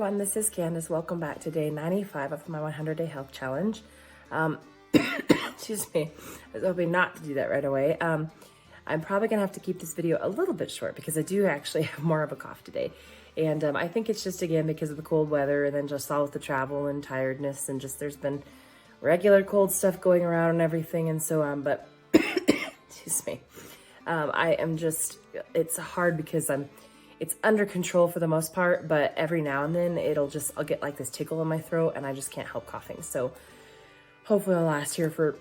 everyone, this is Candace. Welcome back to day 95 of my 100-day health challenge. Excuse me, I was hoping not to do that right away. I'm probably gonna have to keep this video a little bit short because I do actually have more of a cough today. And I think it's just, again, because of the cold weather and then just all with the travel and tiredness and just there's been regular cold stuff going around and everything. And so, but excuse me, I am just, it's hard because it's under control for the most part, but every now and then I'll get like this tickle in my throat and I just can't help coughing. So hopefully I'll last here for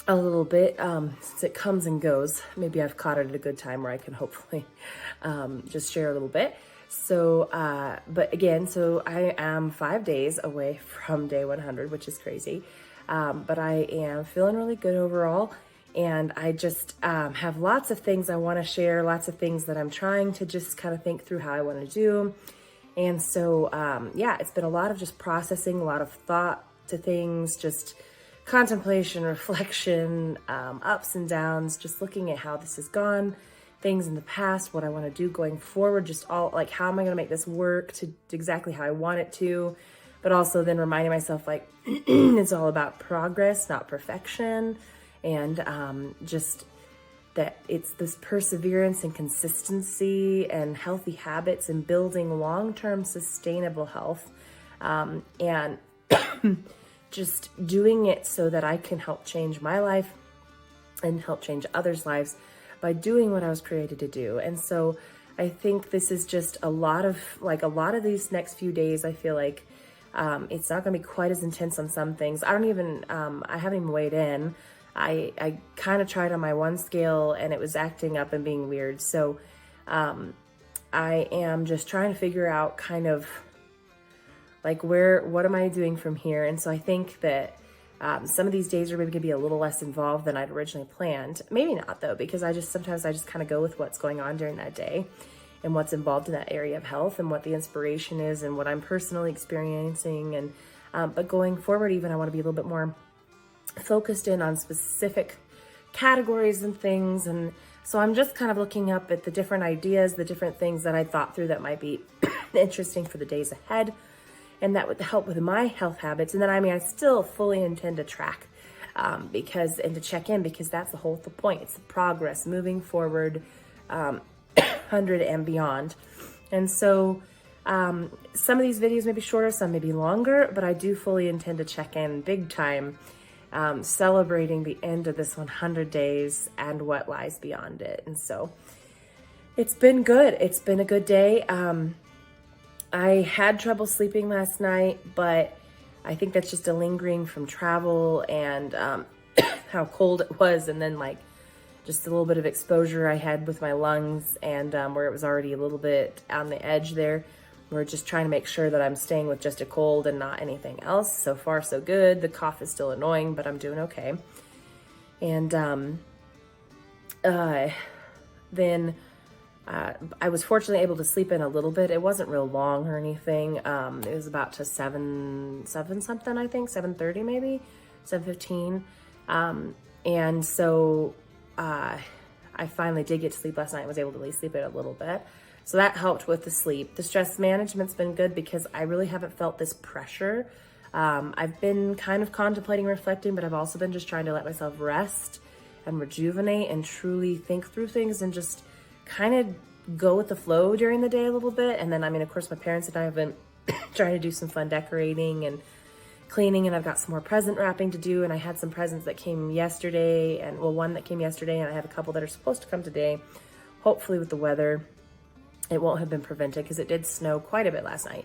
a little bit since it comes and goes. Maybe I've caught it at a good time where I can hopefully just share a little bit. So, but again, so I am 5 days away from day 100, which is crazy. But I am feeling really good overall. And I just have lots of things I want to share, lots of things that I'm trying to just kind of think through how I want to do. And so, yeah, it's been a lot of just processing, a lot of thought to things, just contemplation, reflection, ups and downs, just looking at how this has gone, things in the past, what I want to do going forward, just all like, how am I going to make this work to exactly how I want it to, but also then reminding myself like, it's all about progress, not perfection. And just that it's this perseverance and consistency and healthy habits and building long-term sustainable health, and just doing it so that I can help change my life and help change others' lives by doing what I was created to do. And so I think this is just a lot of these next few days, I feel like it's not going to be quite as intense on some things. I haven't even weighed in. I kind of tried on my one scale and it was acting up and being weird. So I am just trying to figure out kind of like what am I doing from here? And so I think that some of these days are maybe gonna be a little less involved than I'd originally planned. Maybe not though, because sometimes I just kind of go with what's going on during that day and what's involved in that area of health and what the inspiration is and what I'm personally experiencing. And but going forward, even I want to be a little bit more focused in on specific categories and things. And so I'm just kind of looking up at the different ideas, the different things that I thought through that might be interesting for the days ahead. And that would help with my health habits. And then, I still fully intend to track and to check in, because that's the whole point. It's the progress moving forward, 100 and beyond. And so some of these videos may be shorter, some may be longer, but I do fully intend to check in big time, celebrating the end of this 100 days and what lies beyond it. And so it's been good. It's been a good day. I had trouble sleeping last night, but I think that's just a lingering from travel and how cold it was, and then like just a little bit of exposure I had with my lungs, and where it was already a little bit on the edge there. We're just trying to make sure that I'm staying with just a cold and not anything else. So far, so good. The cough is still annoying, but I'm doing okay. And then I was fortunately able to sleep in a little bit. It wasn't real long or anything. It was about to 7 something, I think, 7:30 maybe, 7:15. And so I finally did get to sleep last night. I was able to at least sleep in a little bit. So that helped with the sleep. The stress management's been good because I really haven't felt this pressure. I've been kind of contemplating, reflecting, but I've also been just trying to let myself rest and rejuvenate and truly think through things and just kind of go with the flow during the day a little bit. And then, of course, my parents and I have been trying to do some fun decorating and cleaning, and I've got some more present wrapping to do. And I had some presents that came yesterday, and one that came yesterday, and I have a couple that are supposed to come today. Hopefully with the weather, it won't have been prevented, because it did snow quite a bit last night.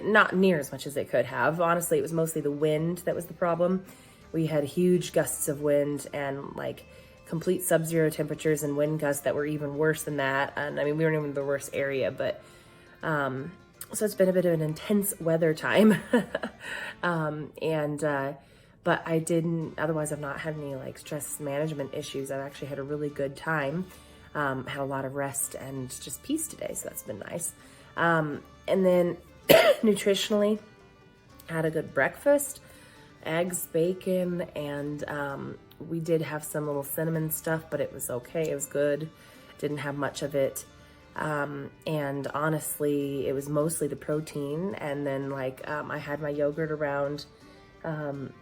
Not near as much as it could have. Honestly, it was mostly the wind that was the problem. We had huge gusts of wind and like complete sub-zero temperatures and wind gusts that were even worse than that. And we weren't even in the worst area, but so it's been a bit of an intense weather time. But I didn't, otherwise I've not had any like stress management issues. I've actually had a really good time. Had a lot of rest and just peace today, so that's been nice. And then nutritionally, had a good breakfast, eggs, bacon, and we did have some little cinnamon stuff, but it was okay. It was good. Didn't have much of it. And honestly, it was mostly the protein. And then like, I had my yogurt around, and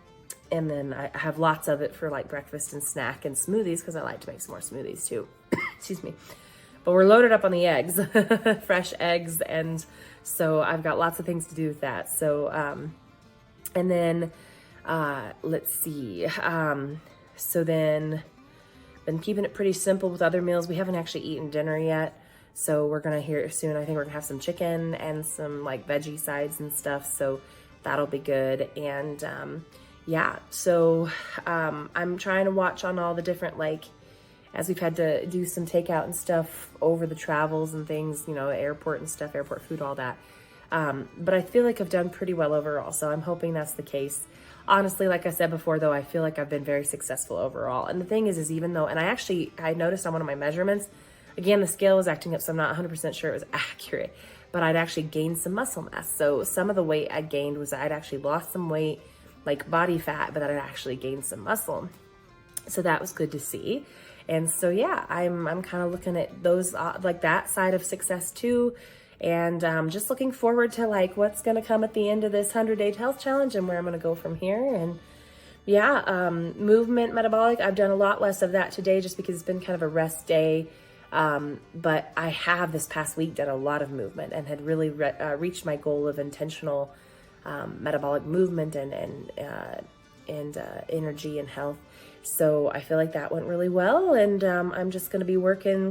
then I have lots of it for like breakfast and snack and smoothies, because I like to make some more smoothies too. Excuse me. But we're loaded up on the eggs, fresh eggs. And so I've got lots of things to do with that. So, and then, let's see. So then been keeping it pretty simple with other meals. We haven't actually eaten dinner yet. So we're gonna hear soon. I think we're gonna have some chicken and some like veggie sides and stuff. So that'll be good. And yeah, so I'm trying to watch on all the different, like, as we've had to do some takeout and stuff over the travels and things, you know, airport and stuff, airport food, all that. But I feel like I've done pretty well overall. So I'm hoping that's the case. Honestly, like I said before, though, I feel like I've been very successful overall. And the thing is even though, and I noticed on one of my measurements, again, the scale was acting up, so I'm not 100% sure it was accurate, but I'd actually gained some muscle mass. So some of the weight I gained was I'd actually lost some weight, like body fat, but I'd actually gained some muscle. So that was good to see. And so, yeah, I'm kind of looking at those, like that side of success too. And just looking forward to like what's going to come at the end of this 100-day health challenge and where I'm going to go from here. And yeah, movement, metabolic, I've done a lot less of that today just because it's been kind of a rest day. But I have this past week done a lot of movement and had really reached my goal of intentional metabolic movement and energy and health. So I feel like that went really well. And I'm just going to be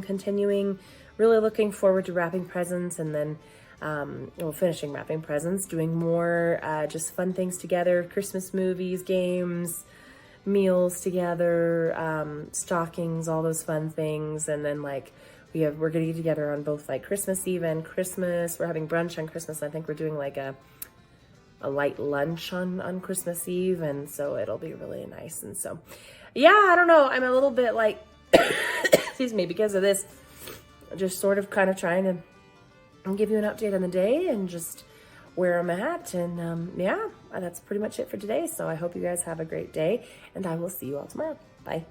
continuing, really looking forward to wrapping presents, and then finishing wrapping presents, doing more just fun things together, Christmas movies, games, meals together, stockings, all those fun things. And then like we're gonna get together on both like Christmas Eve and Christmas. We're having brunch on Christmas. I think we're doing like a light lunch on Christmas Eve, and so it'll be really nice. And so yeah, I don't know, I'm a little bit like excuse me, because of this, just sort of kind of trying to give you an update on the day and just where I'm at. And yeah, that's pretty much it for today. So I hope you guys have a great day, and I will see you all tomorrow. Bye.